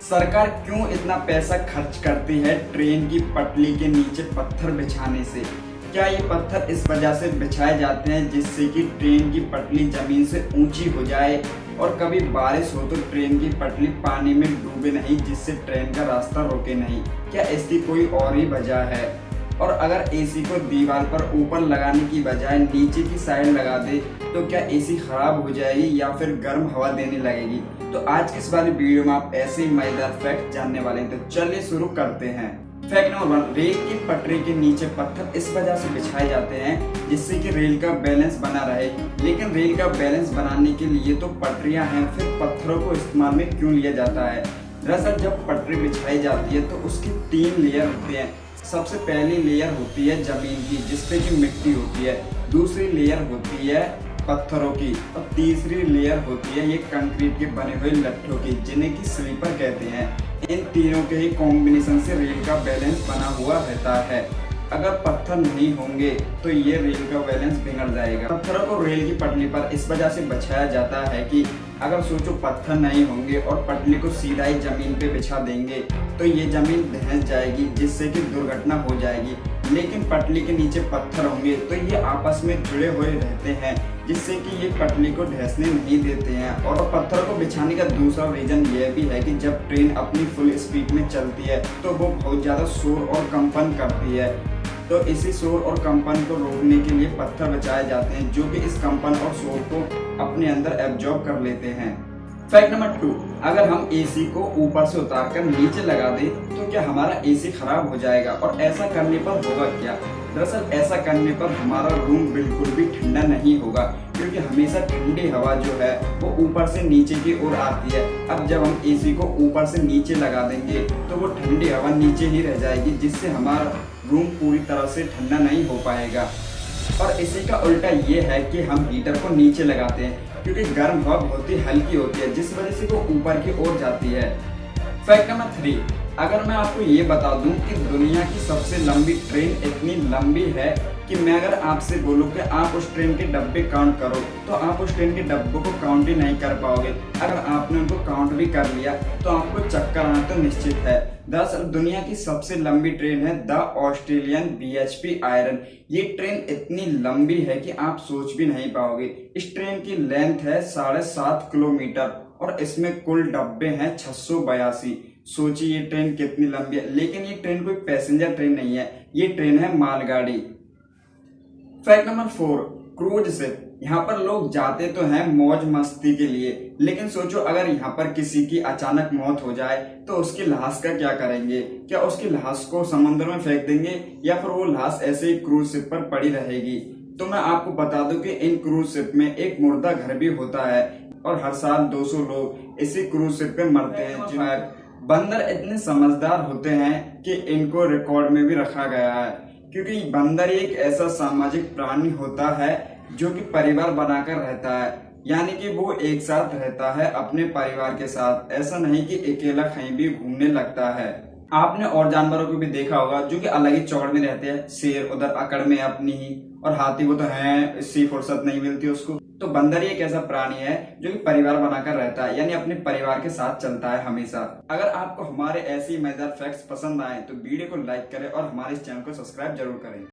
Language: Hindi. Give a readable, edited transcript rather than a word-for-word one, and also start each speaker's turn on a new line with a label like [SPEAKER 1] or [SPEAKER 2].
[SPEAKER 1] सरकार क्यों इतना पैसा खर्च करती है ट्रेन की पटरी के नीचे पत्थर बिछाने से? क्या ये पत्थर इस वजह से बिछाए जाते हैं जिससे कि ट्रेन की पटरी जमीन से ऊंची हो जाए और कभी बारिश हो तो ट्रेन की पटरी पानी में डूबे नहीं, जिससे ट्रेन का रास्ता रोके नहीं? क्या इसकी कोई और ही वजह है? और अगर एसी को दीवार पर ऊपर लगाने की बजाय नीचे की साइड लगा दे तो क्या एसी खराब हो जाएगी या फिर गर्म हवा देने लगेगी? तो आज की इस वाली वीडियो में आप ऐसे ही मजेदार फैक्ट जानने वाले हैं। तो चलिए शुरू करते हैं। फैक्ट नंबर 1, रेल की पटरी के नीचे पत्थर इस वजह से बिछाए जाते हैं जिससे कि रेल का बैलेंस बना रहे। लेकिन रेल का बैलेंस बनाने के लिए तो पटरियां हैं, फिर पत्थरों को इस्तेमाल में क्यों लिया जाता है? दरअसल जब पटरी बिछाई जाती है तो उसकी 3 लेयर होते हैं। सबसे पहली लेयर होती है जमीन की, जिसपे की मिट्टी होती है। दूसरी लेयर होती है पत्थरों की और तीसरी लेयर होती है ये कंक्रीट के बने हुए लट्ठों की, जिन्हें की स्लीपर कहते हैं। इन तीनों के ही कॉम्बिनेशन से रेल का बैलेंस बना हुआ रहता है। अगर पत्थर नहीं होंगे तो ये रेल का बैलेंस बिगड़ जाएगा। पत्थरों को रेल की पटरी पर इस वजह से बिछाया जाता है कि अगर सोचो पत्थर नहीं होंगे और पटरी को सीधा ही जमीन पे बिछा देंगे तो ये जमीन धंस जाएगी, जिससे कि दुर्घटना हो जाएगी। लेकिन पटरी के नीचे पत्थर होंगे तो ये आपस में जुड़े हुए रहते हैं, जिससे कि ये पटरी को धंसने नहीं देते हैं। और पत्थर को बिछाने का दूसरा रीजन ये भी है कि जब ट्रेन अपनी फुल स्पीड में चलती है तो वो बहुत ज्यादा शोर और कंपन करती है। तो इसी शोर और कंपन को रोकने के लिए पत्थर बिछाए जाते हैं, जो कि इस कंपन और शोर को अपने अंदर एब्जॉर्ब कर लेते हैं। फैक्ट नंबर 2, अगर हम एसी को ऊपर से उतारकर नीचे लगा दें तो क्या हमारा एसी खराब हो जाएगा? और ऐसा करने पर होगा क्या? दरअसल ऐसा करने पर हमारा रूम बिल्कुल भी ठंडा नहीं होगा, क्योंकि हमेशा ठंडी हवा जो है वो ऊपर से नीचे की ओर आती है। अब जब हम एसी को ऊपर से नीचे लगा देंगे तो वो ठंडी हवा नीचे ही रह जाएगी, जिससे हमारा रूम पूरी तरह से ठंडा नहीं हो पाएगा। और इसी का उल्टा ये है कि हम हीटर को नीचे लगाते हैं, क्योंकि गर्म हवा बहुत ही हल्की होती है, जिस वजह से वो ऊपर की ओर जाती है। फैक्ट नंबर 3, अगर मैं आपको ये बता दूं कि दुनिया की सबसे लंबी ट्रेन इतनी लंबी है कि मैं अगर आपसे बोलूं कि आप उस ट्रेन के डब्बे काउंट करो तो आप उस ट्रेन के डब्बों को काउंट ही नहीं कर पाओगे। अगर आपने उनको काउंट भी कर लिया तो आपको चक्कर आना तो निश्चित है। दरअसल दुनिया की सबसे लंबी ट्रेन है द ऑस्ट्रेलियन BHP आयरन। ये ट्रेन इतनी लंबी है कि आप सोच भी नहीं पाओगे। इस ट्रेन की लेंथ है 7.5 किलोमीटर और इसमें कुल डब्बे हैं 682। सोचिए ये ट्रेन कितनी लंबी है। लेकिन ये ट्रेन कोई पैसेंजर ट्रेन नहीं है, ये ट्रेन है मालगाड़ी। Fact number 4, cruise ship. यहाँ पर लोग जाते तो हैं मौज मस्ती के लिए, लेकिन सोचो अगर यहाँ पर किसी की अचानक मौत हो जाए तो उसकी लाश का क्या करेंगे? क्या उसकी लाश को समुद्र में फेंक देंगे या फिर वो लाश ऐसे ही क्रूज शिप पर पड़ी रहेगी? तो मैं आपको बता दूं कि इन क्रूज शिप में एक मुर्दा घर भी होता है और हर साल 200 लोग इसी क्रूज शिप पे मरते हैं। बंदर इतने समझदार होते हैं कि इनको रिकॉर्ड में भी रखा गया है, क्योंकि बंदर एक ऐसा सामाजिक प्राणी होता है जो कि परिवार बनाकर रहता है। यानी कि वो एक साथ रहता है अपने परिवार के साथ, ऐसा नहीं कि अकेला कहीं भी घूमने लगता है। आपने और जानवरों को भी देखा होगा जो कि अलग ही चौड़ में रहते हैं। शेर उधर अकड़ में अपनी ही, और हाथी वो तो है, इससे फुर्सत नहीं मिलती उसको। तो बंदर एक ऐसा प्राणी है जो कि परिवार बनाकर रहता है, यानी अपने परिवार के साथ चलता है हमेशा। अगर आपको हमारे ऐसे ही मजेदार फैक्ट्स पसंद आए तो वीडियो को लाइक करें और हमारे इस चैनल को सब्सक्राइब जरूर करें।